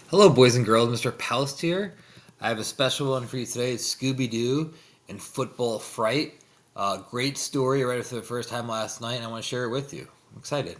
Hello, boys and girls. Mr. Poust here. I have a special one for you today. It's Scooby Doo and Football Fright. Great story. I read it for the first time last night, and I want to share it with you. I'm excited.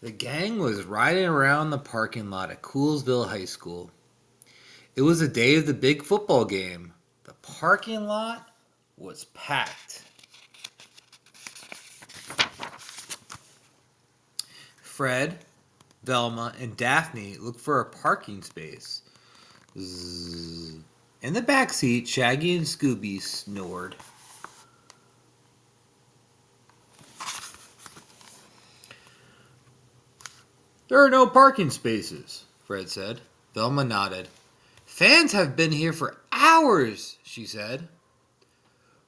The gang was riding around the parking lot at Coolsville High School. It was the day of the big football game. The parking lot was packed. Fred, Velma, and Daphne looked for a parking space. Zzz. In the back seat, Shaggy and Scooby snored. There are no parking spaces, Fred said. Velma nodded. Fans have been here for hours, she said.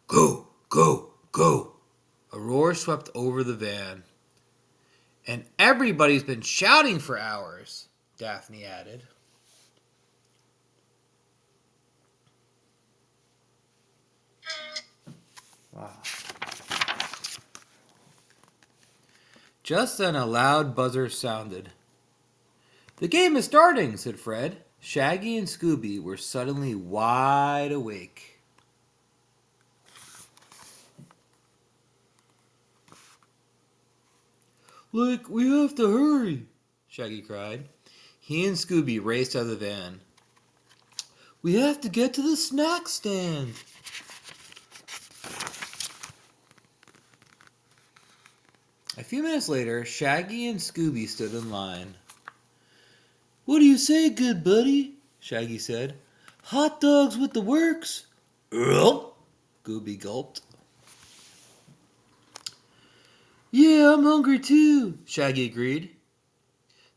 Go, go, go. A roar swept over the van. And everybody's been shouting for hours, Daphne added. Wow. Just then a loud buzzer sounded. The game is starting, said Fred. Shaggy and Scooby were suddenly wide awake. Look, we have to hurry, Shaggy cried. He and Scooby raced out of the van. We have to get to the snack stand. A few minutes later, Shaggy and Scooby stood in line. What do you say, good buddy? Shaggy said. Hot dogs with the works? Scooby gulped. Yeah, I'm hungry too, Shaggy agreed.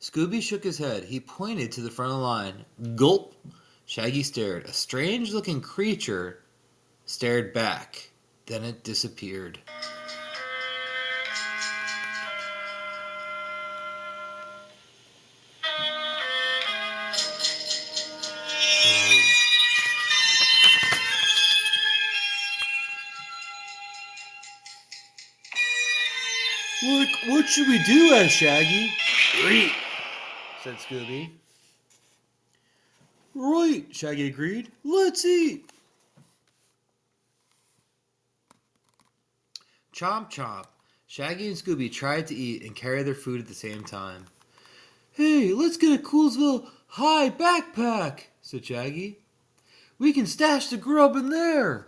Scooby shook his head. He pointed to the front of the line. Gulp! Shaggy stared. A strange-looking creature stared back. Then it disappeared. Look, what should we do? Asked Shaggy. Eat, said Scooby. Right, Shaggy agreed. Let's eat. Chomp chomp. Shaggy and Scooby tried to eat and carry their food at the same time. Hey, let's get a Coolsville High backpack, said Shaggy. We can stash the grub in there.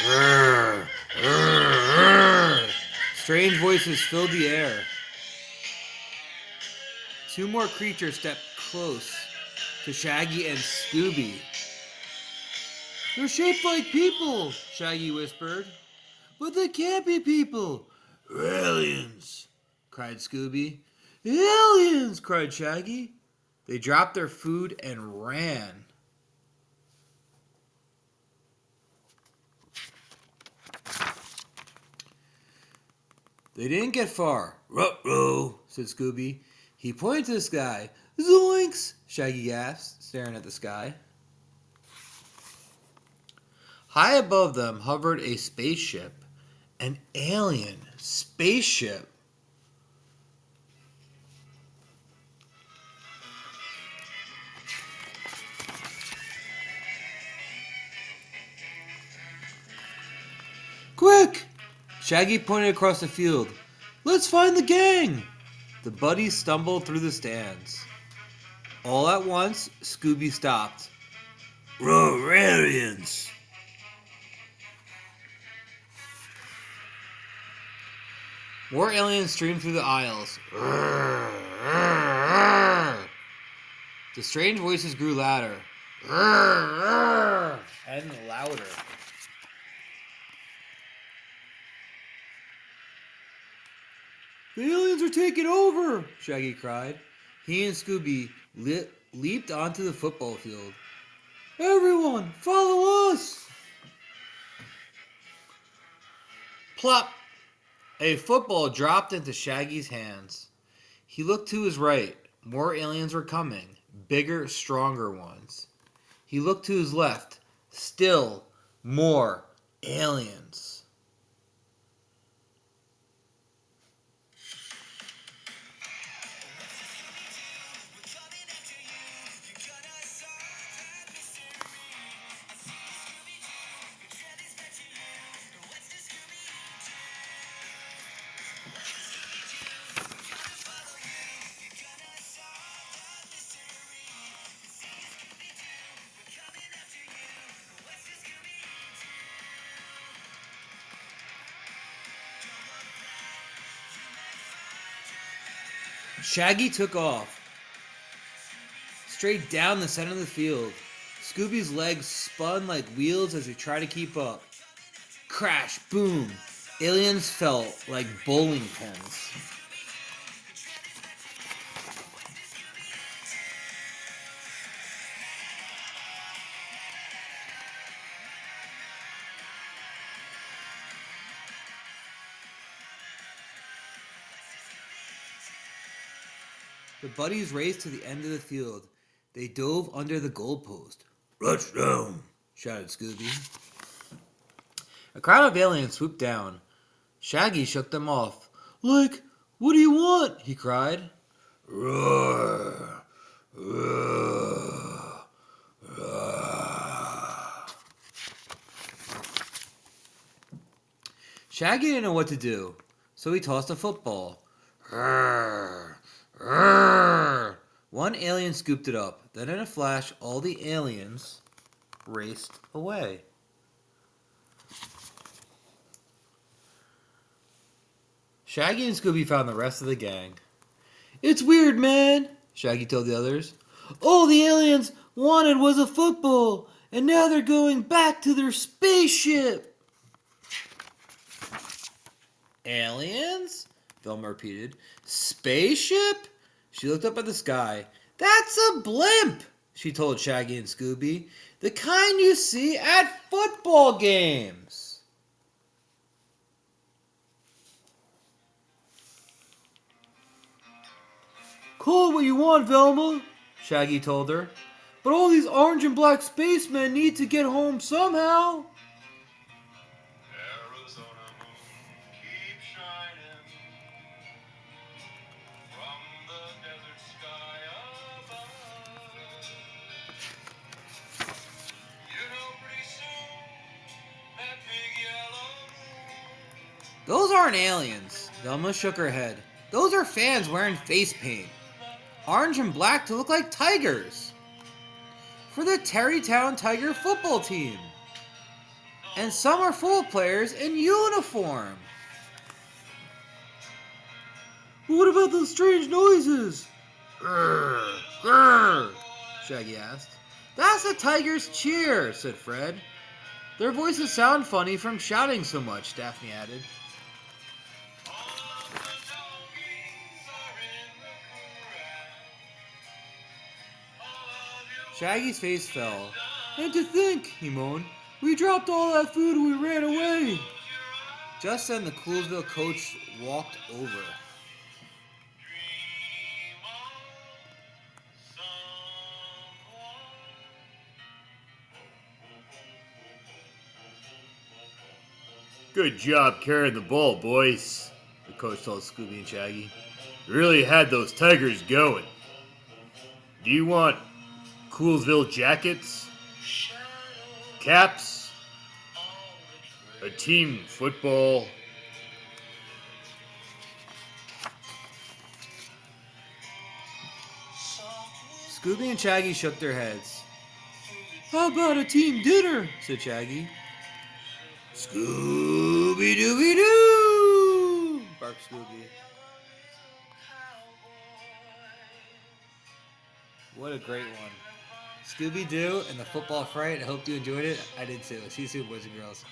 Rrr, rrr, rrr. Strange voices filled the air. Two more creatures stepped close to Shaggy and Scooby. They're shaped like people, Shaggy whispered. But they can't be people. Aliens, cried Scooby. Aliens, cried Shaggy. They dropped their food and ran. They didn't get far. Ruh-roh, said Scooby. He pointed to the sky. Zoinks, Shaggy gasped, staring at the sky. High above them hovered a spaceship. An alien spaceship. Quick! Shaggy pointed across the field. Let's find the gang! The buddies stumbled through the stands. All at once, Scooby stopped. Aliens! More aliens streamed through the aisles. The strange voices grew louder. And louder. The aliens are taking over! Shaggy cried. He and Scooby leaped onto the football field. Everyone, follow us! Plop! A football dropped into Shaggy's hands. He looked to his right. More aliens were coming. Bigger, stronger ones. He looked to his left. Still more aliens. Shaggy took off, straight down the center of the field. Scooby's legs spun like wheels as he tried to keep up. Crash, boom. Aliens fell like bowling pins. The buddies raced to the end of the field. They dove under the goalpost. Touchdown, shouted Scooby. A crowd of aliens swooped down. Shaggy shook them off. Like, what do you want? He cried. Roar, roar, roar. Shaggy didn't know what to do, so he tossed a football. Roar, roar. One alien scooped it up. Then in a flash, all the aliens raced away. Shaggy and Scooby found the rest of the gang. It's weird, man, Shaggy told the others. All the aliens wanted was a football, and now they're going back to their spaceship. Aliens? Velma repeated. Spaceship? She looked up at the sky. That's a blimp, she told Shaggy and Scooby. The kind you see at football games. Call it what you want, Velma, Shaggy told her. But all these orange and black spacemen need to get home somehow. Arizona moon keeps shining from the desert sky above. You know pretty soon that big yellow moon. Those aren't aliens. Velma shook her head. Those are fans wearing face paint. Orange and black to look like tigers. For the Terrytown Tiger football team. And some are full of players in uniform. But what about those strange noises? Grr, grr, Shaggy asked. That's the Tigers' cheer, said Fred. Their voices sound funny from shouting so much, Daphne added. Shaggy's face fell. And to think, he moaned, we dropped all that food and we ran away. Just then the Coolsville coach walked over. Good job carrying the ball, boys, the coach told Scooby and Shaggy. You really had those Tigers going. Do you want Coolsville jackets, caps, a team football? Scooby and Shaggy shook their heads. How about a team dinner? Said Shaggy. Scooby Dooby Doo! Barked Scooby. What a great one. Scooby Doo and the football fright. I hope you enjoyed it. I did too. See you soon, boys and girls.